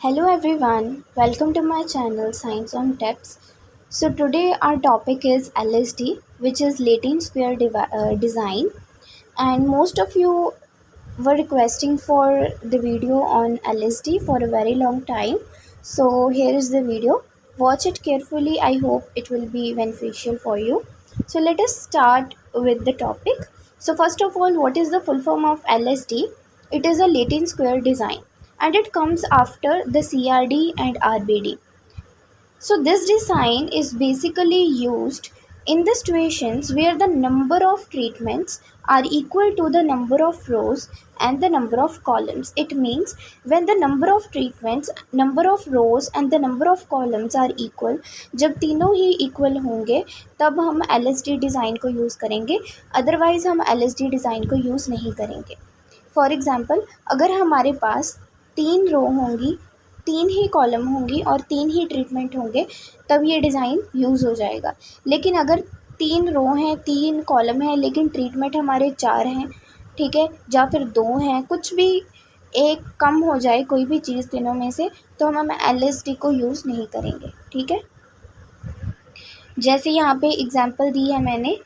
Hello everyone, welcome to my channel Science on Tips. So today our topic is LSD, which is Latin Square Design, and most of you were requesting for the video on LSD for a very long time. So here is the video. Watch it carefully. I hope it will be beneficial for you. So let us start with the topic. So first of all, what is the full form of LSD? It is a Latin square design and it comes after the CRD and RBD. So this design is basically used in the situations where the number of treatments are equal to the number of rows and the number of columns. It means when the number of treatments, number of rows and the number of columns are equal, जब तीनों ही equal होंगे तब हम LSD design को use करेंगे, otherwise हम LSD design को use नहीं करेंगे. फॉर एग्ज़ाम्पल, अगर हमारे पास 3 रो होंगी, 3 ही कॉलम होंगी और 3 ही ट्रीटमेंट होंगे, तब ये डिज़ाइन यूज़ हो जाएगा. लेकिन अगर 3 रो हैं, 3 कॉलम हैं, लेकिन ट्रीटमेंट हमारे 4 हैं, ठीक है, या फिर 2 हैं, कुछ भी एक कम हो जाए कोई भी चीज़ तीनों में से, तो हम LSD को यूज़ नहीं करेंगे. ठीक है, जैसे यहाँ पे एग्जांपल दी है मैंने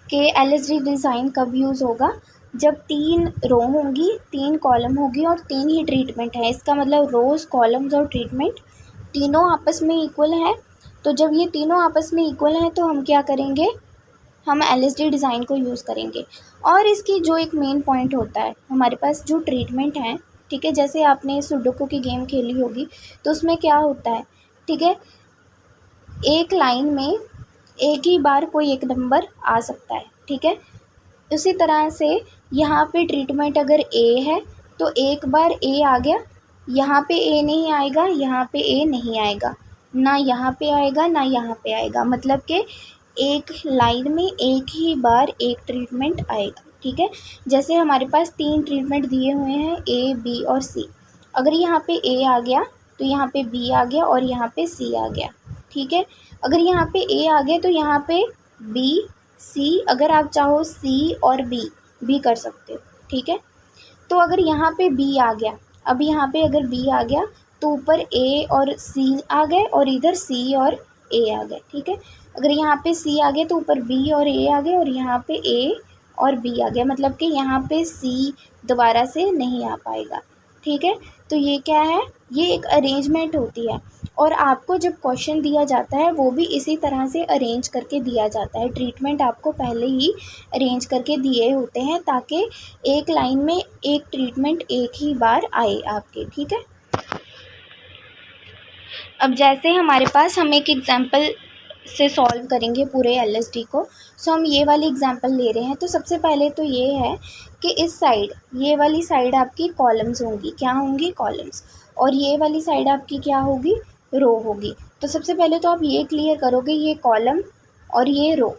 कि LSD डिज़ाइन कब यूज़ होगा, जब 3 रो होंगी, 3 कॉलम होगी और 3 ही ट्रीटमेंट है. इसका मतलब रोज़, कॉलम्स और ट्रीटमेंट तीनों आपस में इक्वल हैं. तो जब ये तीनों आपस में इक्वल हैं तो हम क्या करेंगे, हम LSD डिज़ाइन को यूज़ करेंगे. और इसकी जो एक मेन पॉइंट होता है, हमारे पास जो ट्रीटमेंट हैं, ठीक है, जैसे आपने सुडोकू की गेम खेली होगी तो उसमें क्या होता है, ठीक है, एक लाइन में एक ही बार कोई एक नंबर आ सकता है. ठीक है, उसी तरह से यहाँ पे ट्रीटमेंट अगर ए है तो एक बार ए आ गया, यहाँ पे ए नहीं आएगा, यहाँ पे ए नहीं आएगा, ना यहाँ पे आएगा ना यहाँ पे आएगा, मतलब कि एक लाइन में एक ही बार एक ट्रीटमेंट आएगा. ठीक है, जैसे हमारे पास 3 ट्रीटमेंट दिए हुए हैं, ए, बी और सी. अगर यहाँ पे ए आ गया तो यहाँ पे बी आ गया और यहाँ पे सी आ गया. ठीक है, अगर यहाँ पे ए आ गया तो यहाँ पे बी, सी, अगर आप चाहो सी और बी भी कर सकते हो. ठीक है, तो अगर यहाँ पे बी आ गया, अब यहाँ पे अगर बी आ गया तो ऊपर ए और सी आ गए और इधर सी और ए आ गए. ठीक है, अगर यहाँ पे सी आ गया तो ऊपर बी और ए आ गए और यहाँ पे ए और बी आ गया, मतलब कि यहाँ पे सी दोबारा से नहीं आ पाएगा. ठीक है, तो ये क्या है, ये एक अरेंजमेंट होती है. और आपको जब क्वेश्चन दिया जाता है वो भी इसी तरह से अरेंज करके दिया जाता है. ट्रीटमेंट आपको पहले ही अरेंज करके दिए होते हैं ताकि एक लाइन में एक ट्रीटमेंट एक ही बार आए आपके. ठीक है, अब जैसे हमारे पास, हम एक एग्जांपल से सॉल्व करेंगे पूरे LSD को. सो हम ये वाली एग्जांपल ले रहे हैं. तो सबसे पहले तो ये है कि इस साइड, ये वाली साइड आपकी कॉलम्स होंगी. क्या होंगी, कॉलम्स. और ये वाली साइड आपकी क्या होगी, रो होगी. तो सबसे पहले तो आप ये क्लियर करोगे, ये कॉलम और ये रो,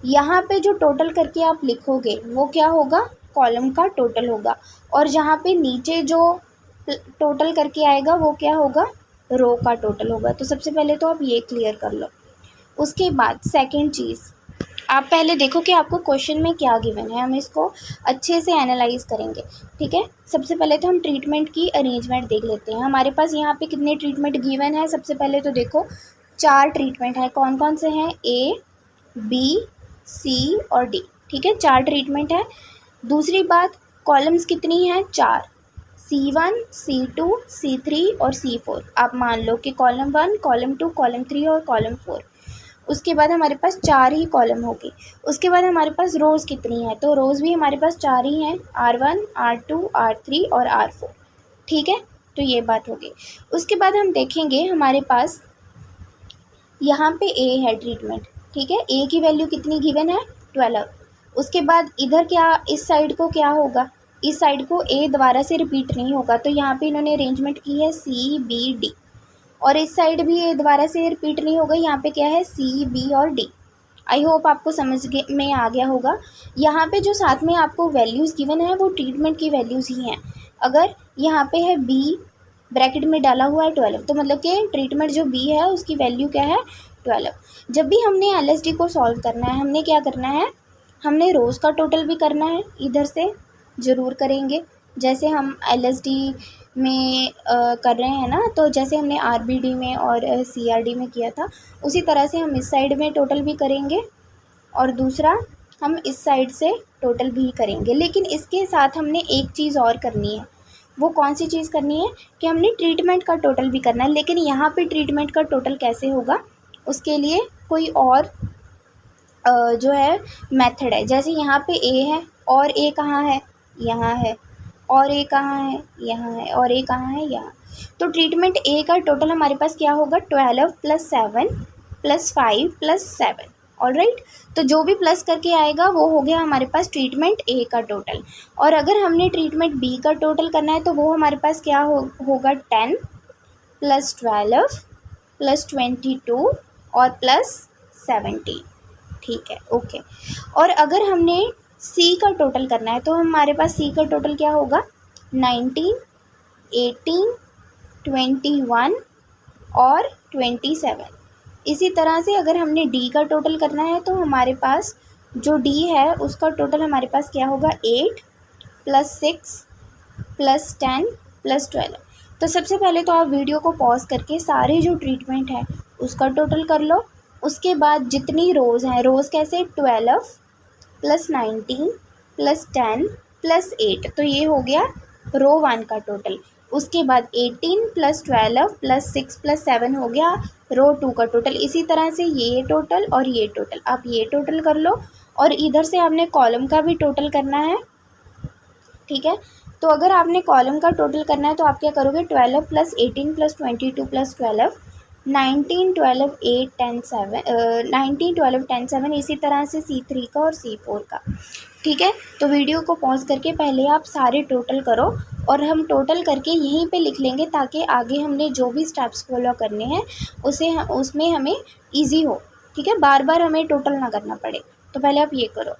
यहाँ पे जो टोटल करके आप लिखोगे वो क्या होगा, कॉलम का टोटल होगा. और जहाँ पे नीचे जो टोटल करके आएगा वो क्या होगा, रो का टोटल होगा. तो सबसे पहले तो आप ये क्लियर कर लो. उसके बाद सेकंड चीज़, आप पहले देखो कि आपको क्वेश्चन में क्या गिवन है, हम इसको अच्छे से एनालाइज करेंगे. ठीक है, सबसे पहले तो हम ट्रीटमेंट की अरेंजमेंट देख लेते हैं. हमारे पास यहाँ पे कितने ट्रीटमेंट गिवन है, सबसे पहले तो देखो 4 ट्रीटमेंट है. कौन कौन से हैं, ए, बी, सी और डी. ठीक है, 4 ट्रीटमेंट है. दूसरी बात, कॉलम्स कितनी हैं, 4, C1, C2, C3 और C4. आप मान लो कि कॉलम 1, कॉलम 2, कॉलम 3 और कॉलम 4. उसके बाद हमारे पास 4 ही कॉलम होगी. उसके बाद हमारे पास रोज़ कितनी है, तो रोज़ भी हमारे पास 4 ही हैं, R1, R2, R3 और R4. ठीक है, तो ये बात होगी. उसके बाद हम देखेंगे हमारे पास यहाँ पे ए है ट्रीटमेंट. ठीक है, ए की वैल्यू कितनी गिवन है, 12. उसके बाद इधर क्या, इस साइड को क्या होगा, इस साइड को ए दोबारा से रिपीट नहीं होगा, तो यहाँ पे इन्होंने अरेंजमेंट की है सी, बी, डी. और इस साइड भी ए दोबारा से रिपीट नहीं होगा, यहाँ पे क्या है, सी, बी और डी. आई होप आपको समझ में आ गया होगा. यहाँ पे जो साथ में आपको वैल्यूज़ गिवन है वो ट्रीटमेंट की वैल्यूज़ ही हैं. अगर यहाँ पे है बी, ब्रैकेट में डाला हुआ है 12, तो मतलब कि ट्रीटमेंट जो बी है उसकी वैल्यू क्या है, 12. जब भी हमने LSD को सॉल्व करना है, हमने क्या करना है, हमने रोज़ का टोटल भी करना है, इधर से ज़रूर करेंगे. जैसे हम LSD में कर रहे हैं ना, तो जैसे हमने आरबीडी में और सीआरडी में किया था उसी तरह से हम इस साइड में टोटल भी करेंगे और दूसरा हम इस साइड से टोटल भी करेंगे। लेकिन इसके साथ हमने एक चीज़ और करनी है। वो कौन सी चीज़ करनी है कि हमने ट्रीटमेंट का टोटल भी करना है। लेकिन यहाँ पे ट्रीटमेंट का टोटल कैसे होगा, उसके लिए कोई और जो है मेथड है। जैसे यहाँ पे ए है और ए कहाँ है, यहाँ है, और ए कहाँ है, यहाँ है, और ए कहाँ है, यहाँ। तो ट्रीटमेंट ए का टोटल हमारे पास क्या होगा, 12 + 7 + 5 + 7। ऑलराइट, तो जो भी प्लस करके आएगा वो हो गया हमारे पास ट्रीटमेंट ए का टोटल। और अगर हमने ट्रीटमेंट बी का टोटल करना है तो वो हमारे पास क्या होगा, 10 + 12 + 22 और +17। ठीक है, ओके। और अगर हमने सी का टोटल करना है तो हमारे पास सी का टोटल क्या होगा, 19, 18, 21 और 27। इसी तरह से अगर हमने डी का टोटल करना है तो हमारे पास जो डी है उसका टोटल हमारे पास क्या होगा, 8 + 6 + 10 + 12। तो सबसे पहले तो आप वीडियो को पॉज करके सारे जो ट्रीटमेंट है उसका टोटल कर लो। उसके बाद जितनी रोज़ हैं, रोज़ कैसे, 12 + 19 + 10 + 8, तो ये हो गया रो 1 का टोटल। उसके बाद 18 + 12 + 6 + 7 हो गया रो 2 का टोटल। इसी तरह से ये टोटल और ये टोटल, आप ये टोटल कर लो और इधर से आपने कॉलम का भी टोटल करना है। ठीक है, तो अगर आपने कॉलम का टोटल करना है तो आप क्या करोगे, 12 + 18 + 22 + 12, 19, 12, 8, 10, 7, 19, 12, 10, 7। इसी तरह से C3 का और C4 का। ठीक है, तो वीडियो को पॉज करके पहले आप सारे टोटल करो और हम टोटल करके यहीं पे लिख लेंगे ताकि आगे हमने जो भी स्टेप्स फॉलो करने हैं उसमें हमें ईजी हो। ठीक है, बार बार हमें टोटल ना करना पड़े। तो पहले आप ये करो।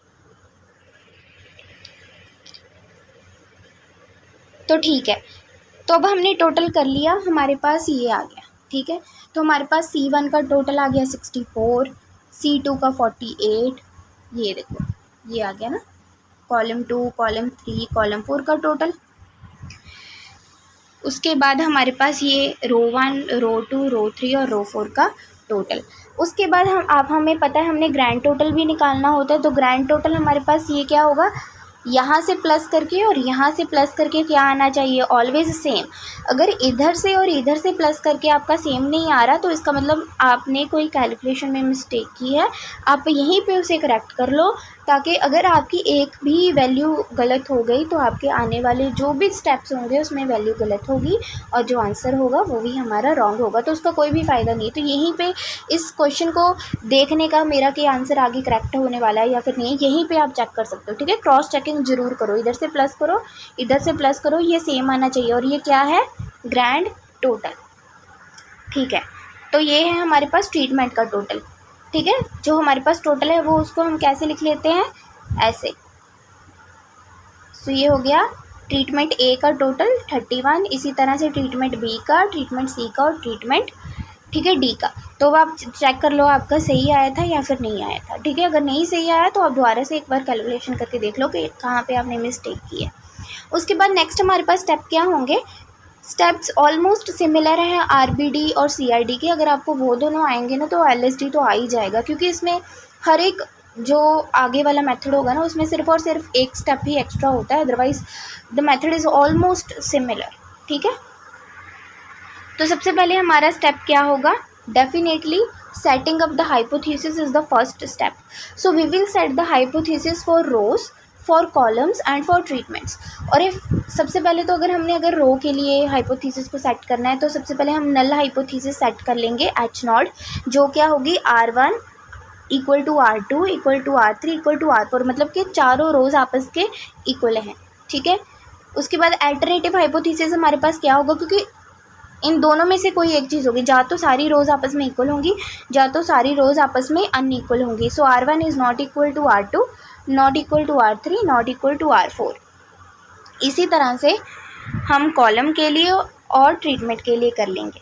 तो ठीक है, तो अब हमने टोटल कर लिया, हमारे पास ये आ गया। ठीक है, तो हमारे पास C1 का टोटल आ गया 64, C2 का 48, ये देखो ये आ गया ना, कॉलम 2, कॉलम 3, कॉलम 4 का टोटल। उसके बाद हमारे पास ये रो 1, रो 2, रो 3 और रो 4 का टोटल। उसके बाद हमें पता है हमने ग्रैंड टोटल भी निकालना होता है। तो ग्रैंड टोटल हमारे पास ये क्या होगा, यहाँ से प्लस करके और यहाँ से प्लस करके क्या आना चाहिए, ऑलवेज सेम। अगर इधर से और इधर से प्लस करके आपका सेम नहीं आ रहा तो इसका मतलब आपने कोई कैलकुलेशन में मिस्टेक की है। आप यहीं पे उसे करेक्ट कर लो ताकि अगर आपकी एक भी वैल्यू गलत हो गई तो आपके आने वाले जो भी स्टेप्स होंगे उसमें वैल्यू गलत होगी और जो आंसर होगा वो भी हमारा रॉन्ग होगा, तो उसका कोई भी फ़ायदा नहीं। तो यहीं पे इस क्वेश्चन को देखने का मेरा कि आंसर आगे करेक्ट होने वाला है या फिर नहीं, यहीं पे आप चेक कर सकते हो। ठीक है, क्रॉस चेकिंग जरूर करो, इधर से प्लस करो, इधर से प्लस करो, ये सेम आना चाहिए। और ये क्या है, ग्रैंड टोटल। ठीक है, तो ये है हमारे पास ट्रीटमेंट का टोटल। ठीक है, जो हमारे पास टोटल है वो उसको हम कैसे लिख लेते हैं, ऐसे। तो ये हो गया ट्रीटमेंट ए का टोटल 31, इसी तरह से ट्रीटमेंट बी का, ट्रीटमेंट सी का और ट्रीटमेंट, ठीक है, डी का। तो आप चेक कर लो आपका सही आया था या फिर नहीं आया था। ठीक है, अगर नहीं सही आया तो आप दोबारा से एक बार कैलकुलेशन करके देख लो कि कहाँ पे आपने मिस्टेक की है। उसके बाद नेक्स्ट हमारे पास स्टेप क्या होंगे, स्टेप्स ऑलमोस्ट सिमिलर हैं आरबीडी और सीआरडी के। अगर आपको वो दोनों आएंगे ना तो एलएसडी तो आ ही जाएगा, क्योंकि इसमें हर एक जो आगे वाला मेथड होगा ना उसमें सिर्फ और सिर्फ एक स्टेप ही एक्स्ट्रा होता है, otherwise the method is almost similar. ठीक है, तो सबसे पहले हमारा स्टेप क्या होगा, definitely setting up the hypothesis is the first step. So we will set the hypothesis for rows, for columns and for treatments. और इफ सबसे पहले तो अगर रो के लिए हाइपोथेसिस को सेट करना है तो सबसे पहले हम नल हाइपोथेसिस सेट कर लेंगे H0, जो क्या होगी R1 equal to R2 equal to R3 equal to R4, मतलब कि चारों रोज आपस के इक्वल हैं। ठीक है, उसके बाद अल्टरनेटिव हाइपोथेसिस हमारे पास क्या होगा, क्योंकि इन दोनों में से कोई एक चीज़ होगी, या तो सारी रोज आपस में इक्वल होंगी या तो सारी रोज आपस में अनइक्वल होंगी। So R1 is not equal to R2, not equal to R3, not equal to R4। इसी तरह से हम कॉलम के लिए और ट्रीटमेंट के लिए कर लेंगे।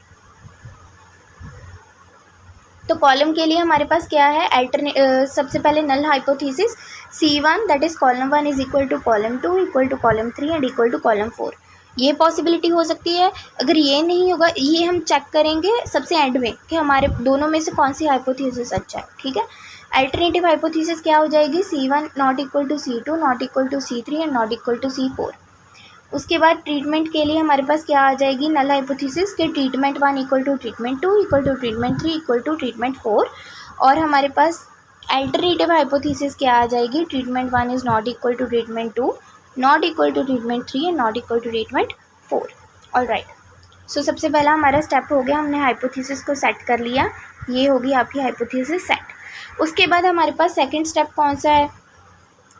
तो कॉलम के लिए हमारे पास क्या है, सबसे पहले null hypothesis C1 that is column 1 is equal to column 2 equal to column 3 and equal to column 4। ये पॉसिबिलिटी हो सकती है। अगर ये नहीं होगा, ये हम चेक करेंगे सबसे एंड में कि हमारे दोनों में से कौन सी हाइपोथेसिस अच्छा है, ठीक है। अल्टरनेटिव हाइपोथेसिस क्या हो जाएगी, C1 not equal to C2 not equal to C3 and not equal to C4। उसके बाद ट्रीटमेंट के लिए हमारे पास क्या आ जाएगी, नल हाइपोथेसिस के treatment 1 equal to treatment 2 equal to treatment 3 equal to treatment 4। और हमारे पास अल्टरनेटिव हाइपोथेसिस क्या आ जाएगी, treatment 1 is not equal to treatment 2 not equal to treatment 3 and not equal to treatment 4। Alright. So सबसे पहला हमारा स्टेप हो गया, हमने हाइपोथेसिस को सेट कर लिया, ये होगी आपकी हाइपोथेसिस सेट। उसके बाद हमारे पास सेकंड स्टेप कौन सा है,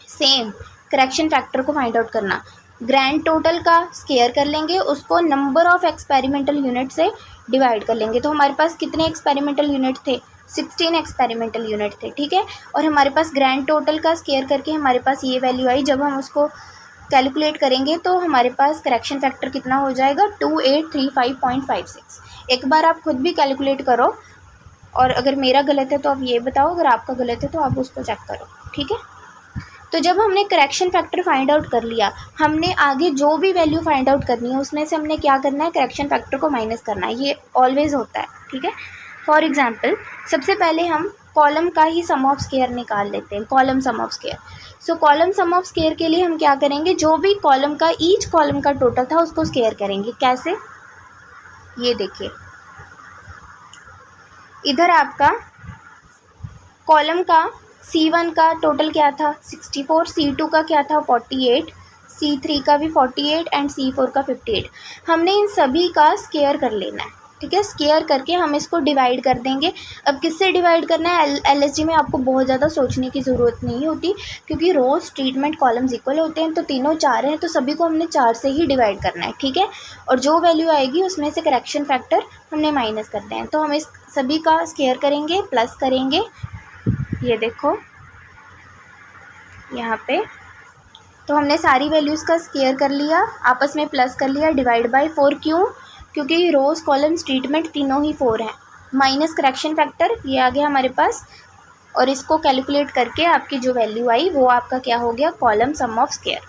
सेम करेक्शन फैक्टर को फाइंड आउट करना। ग्रैंड टोटल का स्केयर कर लेंगे, उसको नंबर ऑफ एक्सपेरिमेंटल यूनिट से डिवाइड कर लेंगे। तो हमारे पास कितने एक्सपेरिमेंटल यूनिट थे, 16 एक्सपेरिमेंटल यूनिट थे, ठीक है। और हमारे पास ग्रैंड टोटल का स्केयर करके हमारे पास ये वैल्यू आई। जब हम उसको कैलकुलेट करेंगे तो हमारे पास करेक्शन फैक्टर कितना हो जाएगा, 2835.56। एक बार आप खुद भी कैलकुलेट करो, और अगर मेरा गलत है तो आप ये बताओ, अगर आपका गलत है तो आप उसको चेक करो, ठीक है। तो जब हमने करेक्शन फैक्टर फाइंड आउट कर लिया, हमने आगे जो भी वैल्यू फाइंड आउट करनी है उसमें से हमने क्या करना है, करेक्शन फैक्टर को माइनस करना है। ये ऑलवेज होता है, ठीक है। फॉर एग्जांपल सबसे पहले हम कॉलम का ही सम ऑफ स्केयर निकाल लेते हैं, column sum of square. So column sum of square के लिए हम क्या करेंगे, जो भी कॉलम का, ईच कॉलम का टोटल था उसको स्केयर करेंगे। कैसे, ये देखिए, इधर आपका कॉलम का C1 का टोटल क्या था, 64, C2 का क्या था, 48, C3 का भी 48 एंड C4 का 58। हमने इन सभी का स्केयर कर लेना है, ठीक है। स्केयर करके हम इसको डिवाइड कर देंगे। अब किससे डिवाइड करना है, LSG में आपको बहुत ज़्यादा सोचने की ज़रूरत नहीं होती, क्योंकि रोज ट्रीटमेंट कॉलम्स इक्वल होते हैं, तो तीनों 4 हैं, तो सभी को हमने 4 से ही डिवाइड करना है, ठीक है। और जो वैल्यू आएगी उसमें से करेक्शन फैक्टर हमने माइनस करते हैं। तो हम इस सभी का स्केयर करेंगे, प्लस करेंगे, ये देखो यहाँ पे। तो हमने सारी वैल्यूज़ का स्केयर कर लिया, आपस में प्लस कर लिया, डिवाइड बाय 4। क्यों, क्योंकि रोज़ कॉलम्स ट्रीटमेंट तीनों ही 4 हैं, माइनस करेक्शन फैक्टर ये आ गया हमारे पास। और इसको कैलकुलेट करके आपकी जो वैल्यू आई वो आपका क्या हो गया, column sum of square.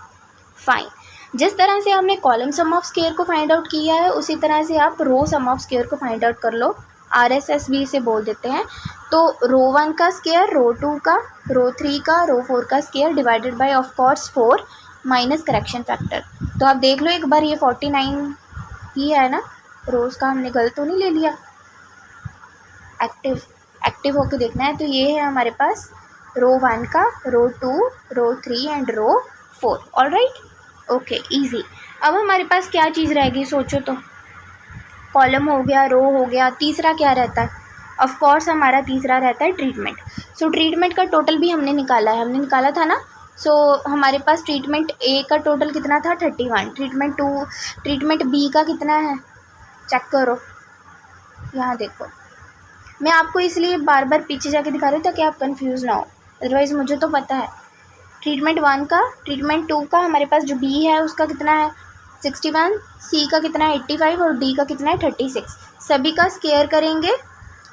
Fine. जिस तरह से हमने कॉलम सम ऑफ स्केयर को फाइंड आउट किया है, उसी तरह से आप रो सम ऑफ स्केयर को फाइंड आउट कर लो। RSS भी इसे बोल देते हैं। तो रो 1 का स्केयर, रो 2 का, रो 3 का, रो 4 का square divided by of course 4 minus correction factor. तो आप देख लो एक बार, ये 49 ही है ना, रोज़ का हमने गलत तो नहीं ले लिया, एक्टिव होकर देखना है। तो ये है हमारे पास रो 1 का, row 2, row 3 and row 4। Alright, okay, easy. अब हमारे पास क्या चीज़ रहेगी, सोचो तो। कॉलम हो गया, रो हो गया, तीसरा क्या रहता है, ऑफ कोर्स हमारा तीसरा रहता है ट्रीटमेंट। सो ट्रीटमेंट का टोटल भी हमने निकाला है, हमने निकाला था ना। सो हमारे पास ट्रीटमेंट A का टोटल कितना था, 31। ट्रीटमेंट 2, ट्रीटमेंट B का कितना है, चेक करो, यहाँ देखो। मैं आपको इसलिए बार बार पीछे जाके दिखा रही हूँ ताकि आप कंफ्यूज ना हो, अदरवाइज़ मुझे तो पता है। ट्रीटमेंट 1 का, ट्रीटमेंट 2 का हमारे पास जो B है उसका कितना है, 61, C का कितना है, 85 और D का कितना है, 36। सभी का स्केयर करेंगे,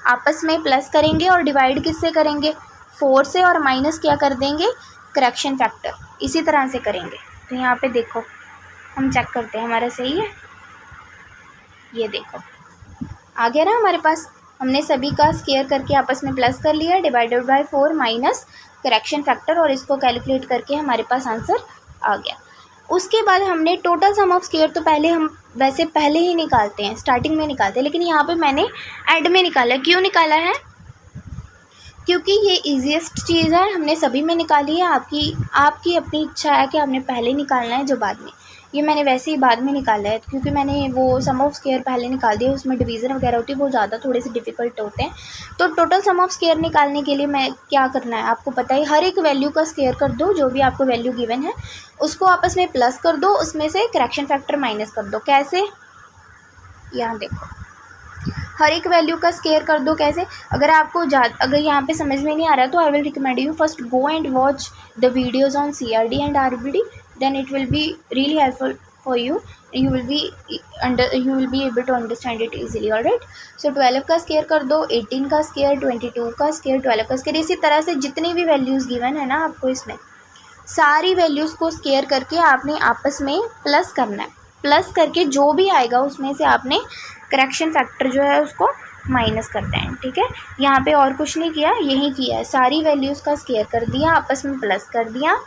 आपस में प्लस करेंगे और डिवाइड किससे करेंगे, 4 से, और माइनस क्या कर देंगे, करेक्शन फैक्टर। इसी तरह से करेंगे। तो यहाँ पे देखो, हम चेक करते हैं हमारा सही है, ये देखो आ गया ना हमारे पास। हमने सभी का स्केयर करके आपस में प्लस कर लिया, divided by 4 minus correction factor, और इसको कैलकुलेट करके हमारे पास आंसर आ गया। उसके बाद हमने टोटल सम ऑफ स्केयर, तो पहले हम वैसे पहले ही निकालते हैं, स्टार्टिंग में निकालते हैं, लेकिन यहाँ पे मैंने एंड में निकाला है। क्यों निकाला है, क्योंकि ये ईजीएस्ट चीज़ है, हमने सभी में निकाली है। आपकी अपनी इच्छा है कि आपने पहले निकालना है जो बाद में। ये मैंने वैसे ही बाद में निकाला है, क्योंकि मैंने वो सम ऑफ स्केयर पहले निकाल दिया, उसमें डिवीज़न वगैरह होती है, वो ज़्यादा थोड़े से डिफ़िकल्ट होते हैं। तो टोटल सम ऑफ स्केयर निकालने के लिए मैं क्या करना है आपको पता है, हर एक वैल्यू का स्केयर कर दो, जो भी आपको वैल्यू गिवन है उसको आपस में प्लस कर दो, उसमें से करेक्शन फैक्टर माइनस कर दो। कैसे, यहाँ देखो, हर एक वैल्यू का स्केयर कर दो। कैसे, अगर यहाँ पे समझ में नहीं आ रहा तो I will recommend you first go and watch the videos on CRD and RBD, then it will be really helpful for you. You will be able to understand it easily. Alright, so 12 का square कर दो, 18 का square, 22 का square, 12 का square. इसी तरह से जितनी भी वैल्यूज़ गिवन है ना आपको, इसमें सारी वैल्यूज़ को स्केयर करके आपने आपस में प्लस करना है। प्लस करके जो भी आएगा उसमें से आपने करेक्शन फैक्टर जो है उसको माइनस करते हैं। ठीक है, यहाँ पे और कुछ नहीं किया, यही किया है, सारी वैल्यूज़ का स्क्वायर कर दिया, आपस में प्लस कर दिया,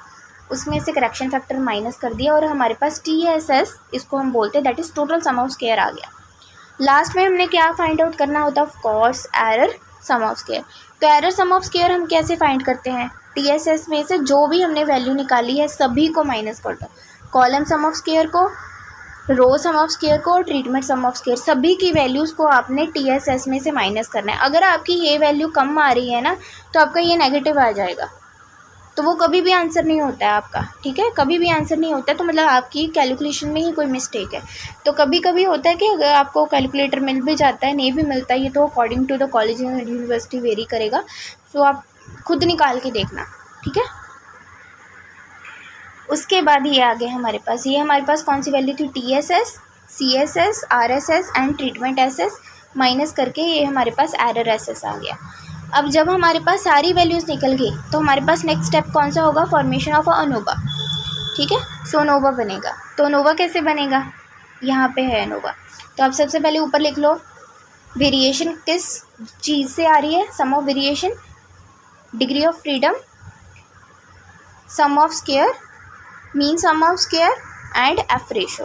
उसमें से करेक्शन फैक्टर माइनस कर दिया, और हमारे पास TSS इसको हम बोलते हैं, that is total sum of square आ गया। लास्ट में हमने क्या फाइंड आउट करना होता है, of course error sum of square. तो एरर सम ऑफ स्क्वायर हम कैसे फाइंड करते हैं, TSS में से जो भी हमने वैल्यू निकाली है सभी को माइनस कर दो, कॉलम सम ऑफ स्क्वायर को, रो सम ऑफ स्क्वायर को और ट्रीटमेंट सम ऑफ स्क्वायर, सभी की वैल्यूज़ को आपने TSS में से माइनस करना है। अगर आपकी ये वैल्यू कम आ रही है ना तो आपका ये नेगेटिव आ जाएगा, तो वो कभी भी आंसर नहीं होता है आपका। ठीक है, कभी भी आंसर नहीं होता है, तो मतलब आपकी कैलकुलेशन में ही कोई मिस्टेक है। तो कभी कभी होता है कि अगर आपको कैलकुलेटर मिल भी जाता है, नहीं भी मिलता है, ये तो according to the college and university vary करेगा, तो आप खुद निकाल के देखना। ठीक है, उसके बाद ये आ गया हमारे पास, ये हमारे पास कौन सी वैल्यू थी, TSS, CSS, RSS and treatment SS minus करके ये हमारे पास एरर SS आ गया। अब जब हमारे पास सारी वैल्यूज़ निकल गई तो हमारे पास नेक्स्ट स्टेप कौन सा होगा, फॉर्मेशन ऑफ अनोवा। ठीक है, सो नोवा बनेगा। तो नोवा कैसे बनेगा, यहाँ पे है नोवा, तो आप सबसे पहले ऊपर लिख लो, वेरिएशन किस चीज़ से आ रही है, sum of variation, degree of freedom, sum of square, mean sum of square and F ratio.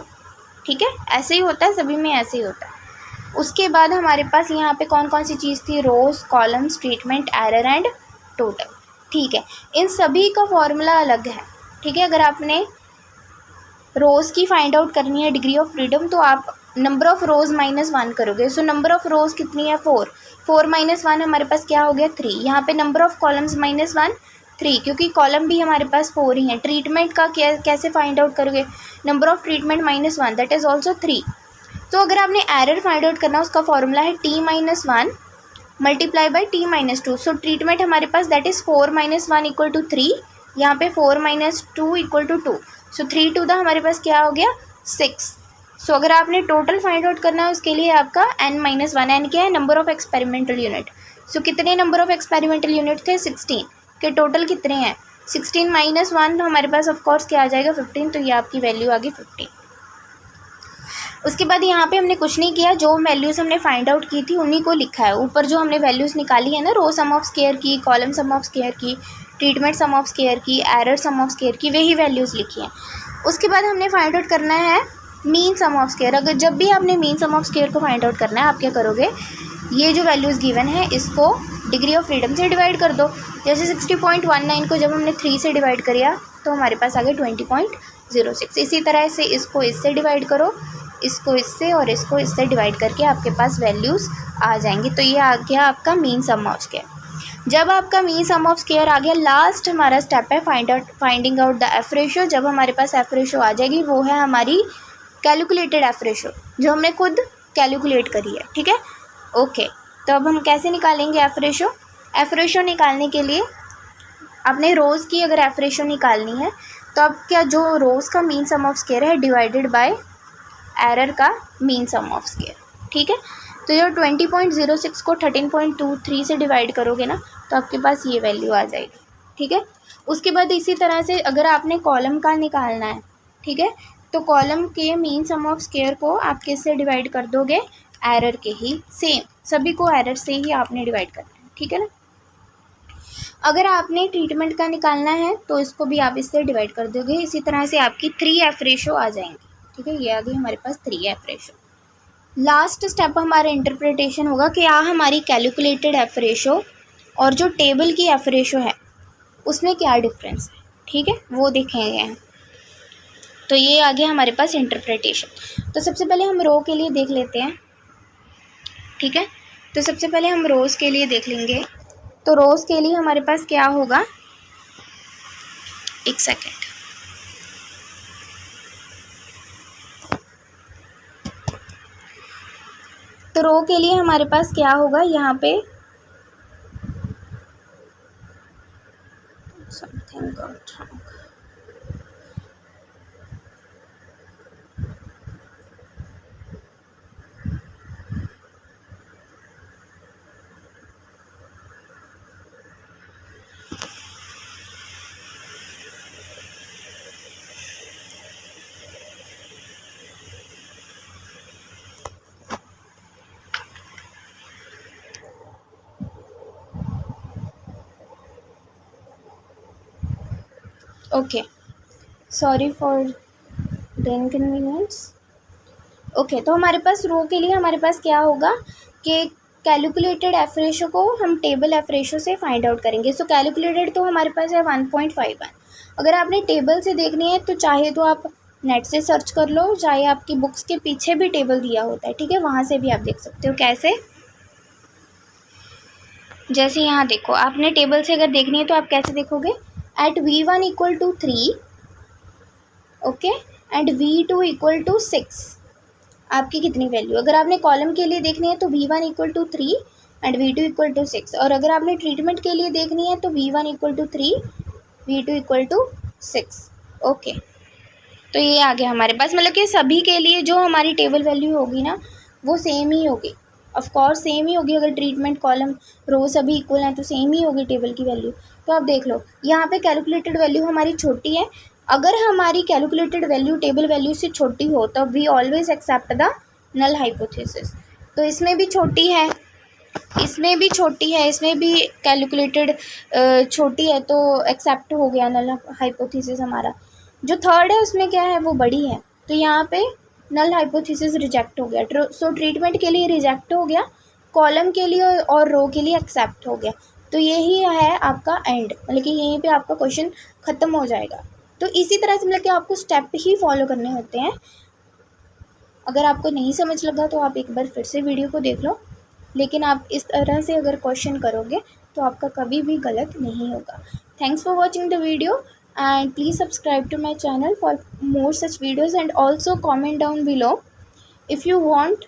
ठीक है, ऐसे ही होता है, सभी में ऐसे ही होता है। उसके बाद हमारे पास यहाँ पे कौन कौन सी चीज़ थी, rows, columns, treatment, error and total. ठीक है, इन सभी का फॉर्मूला अलग है। ठीक है, अगर आपने रोज की फाइंड आउट करनी है डिग्री ऑफ फ्रीडम, तो आप नंबर ऑफ रोज -1 करोगे। सो नंबर ऑफ रोज कितनी है, 4, 4 - 1 हमारे पास क्या हो गया, 3। यहाँ पे नंबर ऑफ कॉलम्स -1, 3, क्योंकि कॉलम भी हमारे पास 4 ही है। ट्रीटमेंट का कैसे फाइंड आउट करोगे, number of treatment -1, that is also 3। तो अगर आपने एरर फाइंड आउट करना, उसका फॉर्मूला है T-1 multiply by T-2। So treatment हमारे पास दैट इज़ 4 - 1 = 3, यहाँ पे 4 - 2 = 2। सो 3 टू द हमारे पास क्या हो गया, 6। सो अगर आपने टोटल फाइंड आउट करना है उसके लिए आपका N-1, N क्या है, नंबर ऑफ एक्सपेरिमेंटल यूनिट। सो कितने नंबर ऑफ एक्सपेरिमेंटल यूनिट थे, 16 के, टोटल कितने हैं, 16 - 1 हमारे पास ऑफकोर्स क्या आ जाएगा, 15। तो ये आपकी वैल्यू आ गई 15। उसके बाद यहाँ पे हमने कुछ नहीं किया, जो वैल्यूज़ हमने फाइंड आउट की थी उन्हीं को लिखा है। ऊपर जो हमने वैल्यूज़ निकाली है ना, रो सम ऑफ स्क्वायर की, कॉलम सम ऑफ स्क्वायर की, ट्रीटमेंट सम ऑफ स्क्वायर की, एरर सम ऑफ स्क्वायर की, वही वैल्यूज़ लिखी हैं। उसके बाद हमने फाइंड आउट करना है मीन सम ऑफ स्क्वायर। अगर जब भी आपने मीन सम ऑफ स्क्वायर को फाइंड आउट करना है, आप क्या करोगे, ये जो वैल्यूज़ गिवन है इसको डिग्री ऑफ फ्रीडम से डिवाइड कर दो। जैसे 60.19 को जब हमने 3 से डिवाइड किया तो हमारे पास आ गया 20.06। इसी तरह से इसको इससे डिवाइड करो, इसको इससे और इसको इससे डिवाइड करके आपके पास वैल्यूज़ आ जाएंगी। तो ये आ गया आपका मीन सम ऑफ स्क्वायर। जब आपका मीन सम ऑफ स्क्वायर आ गया, लास्ट हमारा स्टेप है finding out the F ratio. जब हमारे पास एफ रेशो आ जाएगी, वो है हमारी कैलकुलेटेड एफ रेशो, जो हमने खुद कैलकुलेट करी है। ठीक है, ओके। तो अब हम कैसे निकालेंगे एफ रेशो, एफ रेशो निकालने के लिए आपने रोज़ की अगर एफ रेशो निकालनी है तो अब क्या, जो रोज़ का मीन सम ऑफ स्क्वायर है डिवाइडेड बाय एरर का मीन सम ऑफ स्क्वायर। ठीक है, तो जो 20.06 को 13.23 से डिवाइड करोगे ना तो आपके पास ये वैल्यू आ जाएगी। ठीक है, उसके बाद इसी तरह से अगर आपने कॉलम का निकालना है, ठीक है, तो कॉलम के मीन सम ऑफ स्क्वायर को आप किससे डिवाइड कर दोगे, एरर के ही, सेम सभी को एरर से ही आपने डिवाइड करना है। ठीक है ना, अगर आपने ट्रीटमेंट का निकालना है तो इसको भी आप इससे डिवाइड कर दोगे। इसी तरह से आपकी 3F रेशो आ जाएंगी। ठीक है, ये आ गई हमारे पास 3F रेशो। लास्ट स्टेप हमारा इंटरप्रिटेशन होगा कि हमारी कैलकुलेटेड एफ रेशो और जो टेबल की एफ रेशो है उसमें क्या डिफरेंस है। ठीक है, वो देखेंगे हम। तो ये आ गया हमारे पास इंटरप्रिटेशन। तो सबसे पहले हम रो के लिए देख लेते हैं। ठीक है, तो सबसे पहले हम रोज़ के लिए देख लेंगे। तो रोज़ के लिए हमारे पास क्या होगा, एक सेकेंड, तो रो के लिए हमारे पास क्या होगा, यहाँ पे something got wrong, okay, sorry for the inconvenience. Okay, तो हमारे पास रो के लिए हमारे पास क्या होगा कि कैलकुलेटेड एफ रेशो को हम टेबल एफ रेशो से फाइंड आउट करेंगे। सो कैलकुलेटेड तो हमारे पास है 1.51। अगर आपने टेबल से देखनी है तो चाहे तो आप नेट से सर्च कर लो, चाहे आपकी बुक्स के पीछे भी टेबल दिया होता है, ठीक है, वहाँ से भी आप देख सकते हो। कैसे? जैसे यहाँ देखो, आपने टेबल से अगर देखनी है तो आप कैसे देखोगे? At V1 equal to 3, okay, and V2 equal to 6, आपकी कितनी वैल्यू? अगर आपने कॉलम के लिए देखनी है तो V1 equal to 3 and V2 equal to 6, और अगर आपने ट्रीटमेंट के लिए देखनी है तो V1 equal to 3, V2 equal to 6। Okay, तो ये आ गया हमारे पास, मतलब कि सभी के लिए जो हमारी टेबल वैल्यू होगी ना वो सेम ही होगी। ऑफ कोर्स सेम ही होगी, अगर ट्रीटमेंट कॉलम रो सभी इक्वल हैं तो सेम ही होगी टेबल की वैल्यू। तो आप देख लो, यहाँ पे कैलकुलेटेड वैल्यू हमारी छोटी है। अगर हमारी कैलकुलेटेड वैल्यू टेबल वैल्यू से छोटी हो तो we always accept the null hypothesis. तो इसमें भी छोटी है, इसमें भी छोटी है, इसमें भी कैलकुलेटेड छोटी है, तो एक्सेप्ट हो गया नल हाइपोथेसिस हमारा। जो थर्ड है उसमें क्या है, वो बड़ी है, तो यहाँ पे नल हाइपोथेसिस रिजेक्ट हो गया। सो ट्रीटमेंट के लिए रिजेक्ट हो गया, कॉलम के लिए और रो के लिए एक्सेप्ट हो गया। तो यही है आपका एंड, मतलब कि यहीं पे आपका क्वेश्चन ख़त्म हो जाएगा। तो इसी तरह से मतलब कि आपको स्टेप ही फॉलो करने होते हैं। अगर आपको नहीं समझ लगा तो आप एक बार फिर से वीडियो को देख लो, लेकिन आप इस तरह से अगर क्वेश्चन करोगे तो आपका कभी भी गलत नहीं होगा। Thanks for watching the video and please subscribe to my channel for more such videos, and also comment down below if you want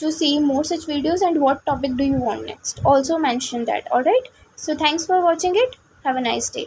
to see more such videos and what topic do you want next. Also mention that. Alright, so thanks for watching it. Have a nice day.